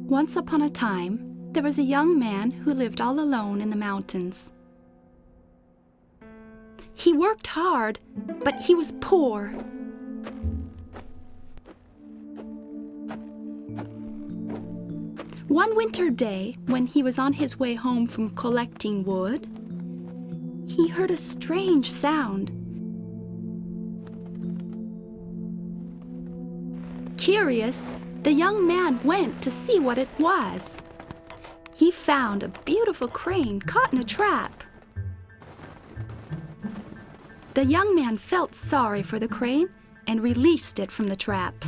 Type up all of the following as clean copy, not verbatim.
Once upon a time, there was a young man who lived all alone in the mountains. He worked hard, but he was poor. One winter day, when he was on his way home from collecting wood, he heard a strange sound. Curious, the young man went to see what it was. He found a beautiful crane caught in a trap. The young man felt sorry for the crane and released it from the trap.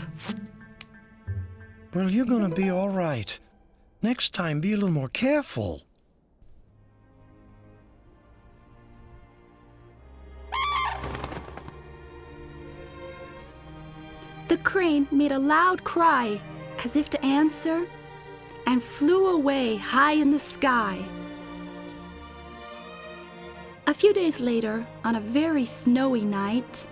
Well, you're gonna be all right. Next time, be a little more careful. The crane made a loud cry as if to answer and flew away high in the sky. A few days later, on a very snowy night,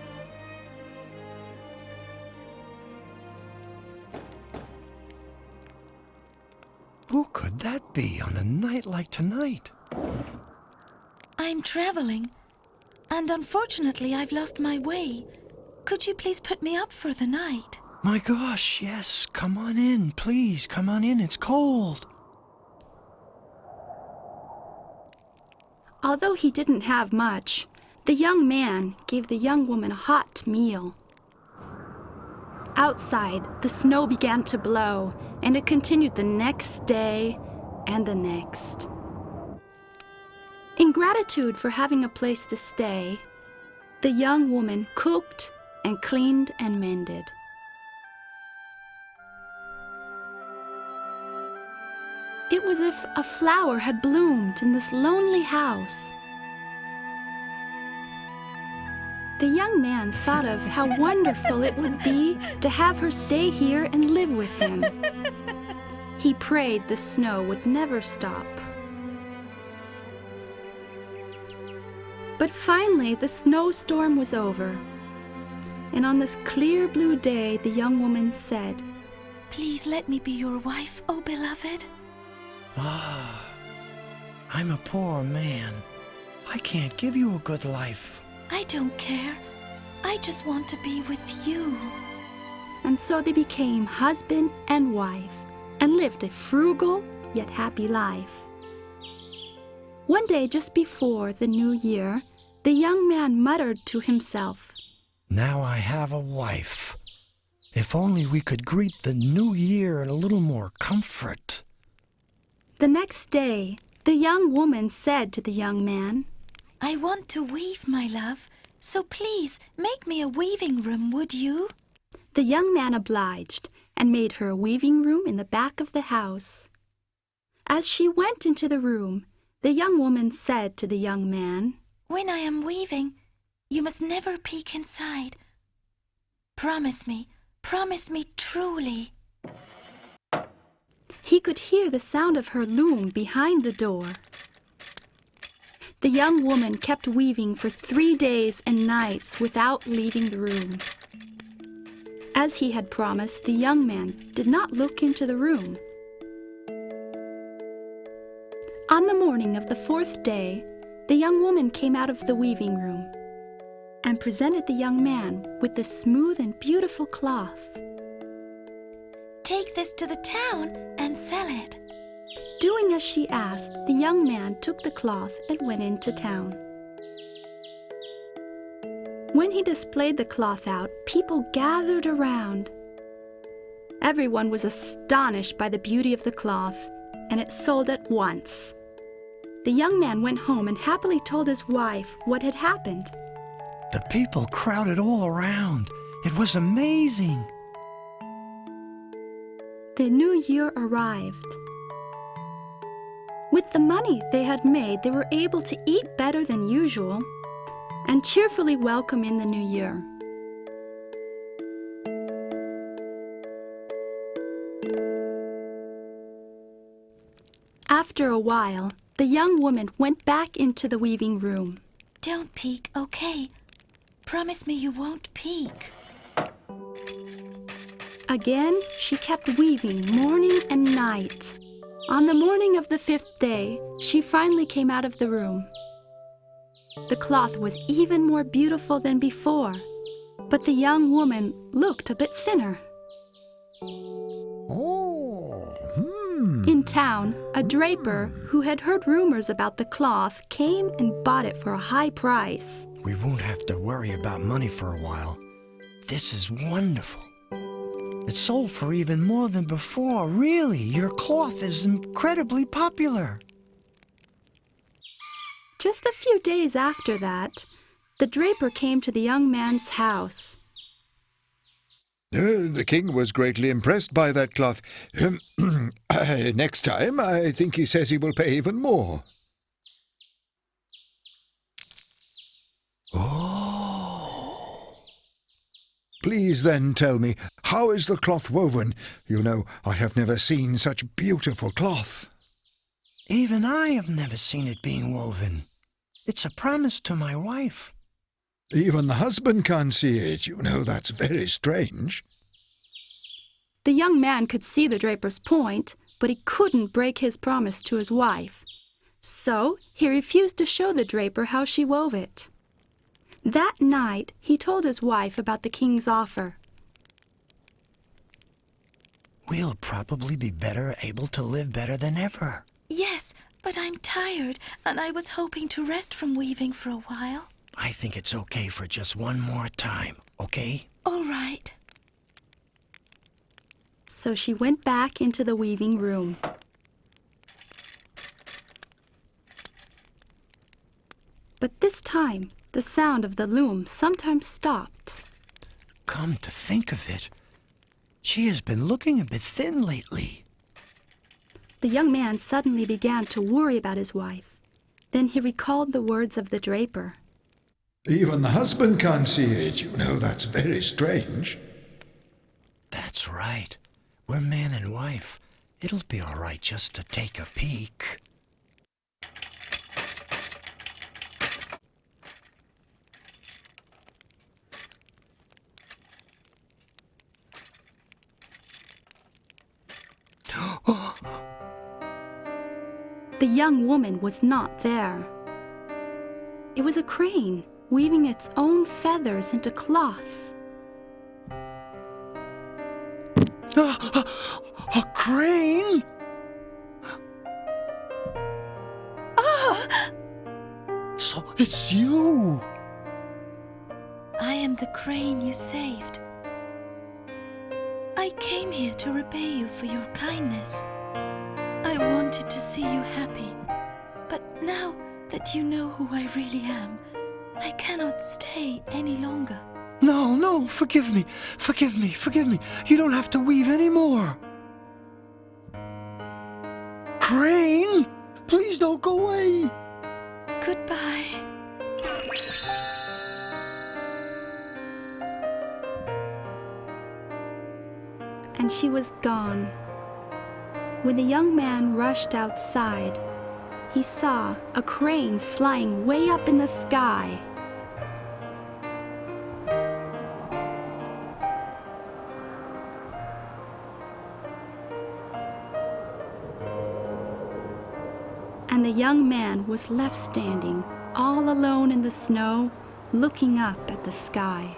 Who could that be on a night like tonight? I'm traveling, and unfortunately I've lost my way. Could you please put me up for the night? My gosh, yes. Come on in, please. Come on in. It's cold. although he didn't have much, the young man gave the young woman a hot meal. Outside, the snow began to blow, and it continued the next day and the next. In gratitude for having a place to stay, the young woman cooked and cleaned and mended. It was as if a flower had bloomed in this lonely house. The young man thought of how wonderful it would be to have her stay here and live with him. He prayed the snow would never stop. But finally, the snowstorm was over. And on this clear blue day, the young woman said, "Please let me be your wife, oh beloved." Ah, I'm a poor man. I can't give you a good life. I don't care. I just want to be with you. And so they became husband and wife and lived a frugal yet happy life. One day just before the new year, the young man muttered to himself, Now I have a wife. If only we could greet the new year in a little more comfort. The next day, the young woman said to the young man, I want to weave, my love, so please make me a weaving room, would you? The young man obliged and made her a weaving room in the back of the house. As she went into the room, the young woman said to the young man, When I am weaving, you must never peek inside. Promise me truly. He could hear the sound of her loom behind the door. The young woman kept weaving for 3 days and nights without leaving the room. As he had promised, the young man did not look into the room. On the morning of the 4th day, the young woman came out of the weaving room and presented the young man with the smooth and beautiful cloth. Take this to the town and sell it. Doing as she asked, the young man took the cloth and went into town. When he displayed the cloth out, people gathered around. Everyone was astonished by the beauty of the cloth, and it sold at once. The young man went home and happily told his wife what had happened. The people crowded all around. It was amazing. The new year arrived. With the money they had made, they were able to eat better than usual and cheerfully welcome in the new year. After a while, the young woman went back into the weaving room. Don't peek, okay? Promise me you won't peek. Again, she kept weaving morning and night. On the morning of the 5th day, she finally came out of the room. The cloth was even more beautiful than before, but the young woman looked a bit thinner. In town, a draper who had heard rumors about the cloth came and bought it for a high price. We won't have to worry about money for a while. This is wonderful. It sold for even more than before. Really, your cloth is incredibly popular. Just a few days after that, the draper came to the young man's house. The king was greatly impressed by that cloth. Next time, I think he says he will pay even more. Oh. Please then tell me, how is the cloth woven? You know, I have never seen such beautiful cloth. Even I have never seen it being woven. It's a promise to my wife. Even the husband can't see it. You know, that's very strange. The young man could see the draper's point, but he couldn't break his promise to his wife. So he refused to show the draper how she wove it. That night, he told his wife about the king's offer. We'll probably be able to live better than ever. Yes, but I'm tired, and I was hoping to rest from weaving for a while. I think it's okay for just one more time, okay? All right. So she went back into the weaving room. But this time, the sound of the loom sometimes stopped. Come to think of it, she has been looking a bit thin lately. The young man suddenly began to worry about his wife. Then he recalled the words of the draper. Even the husband can't see it. You know, that's very strange. That's right. We're man and wife. It'll be all right just to take a peek. The young woman was not there. It was a crane, weaving its own feathers into cloth. A crane? So it's you. I am the crane you saved. I came here to repay you for your kindness. I wanted to see you happy, but now that you know who I really am, I cannot stay any longer. No, forgive me. You don't have to weave anymore. Crane, please don't go away. Goodbye. And she was gone. When the young man rushed outside, he saw a crane flying way up in the sky. And the young man was left standing all alone in the snow, looking up at the sky.